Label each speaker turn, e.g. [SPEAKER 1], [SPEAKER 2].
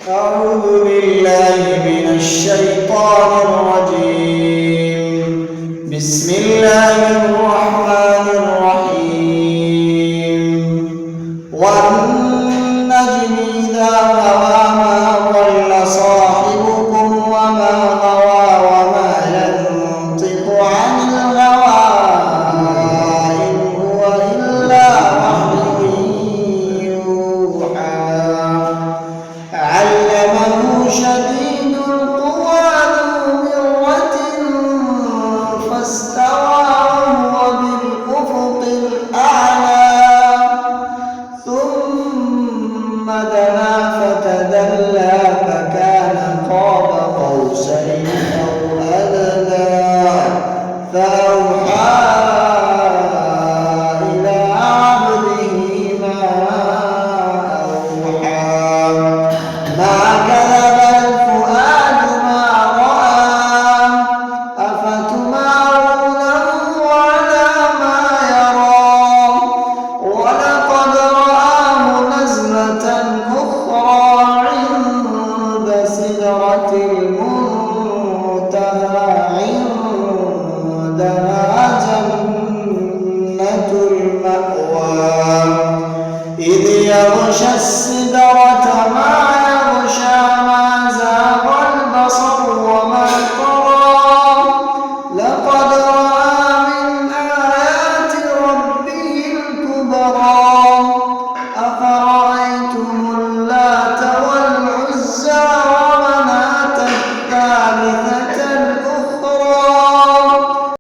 [SPEAKER 1] أعوذ بالله من الشيطان الرجيم. بسم الله الرحمن الرحيم. والنجم إذا هوى ما ضل صاحبكم وما غوى وما ينطق عن الهوى إن هو إلا وحي يوحى. علمه شديد القوى ذو مرة فاستوى وهو بالأفق الأعلى ثم دنا فتدلى فكان قاب قوسين أو أدنى فأوحى إلى عبده ما أوحى. ما كذب الفؤاد ما رأى أفتمارونه على ما يرى ولقد رآه نزلة أخرى عند سدرة المنتهى عندها جنة المأوى إذ يغشى السدرة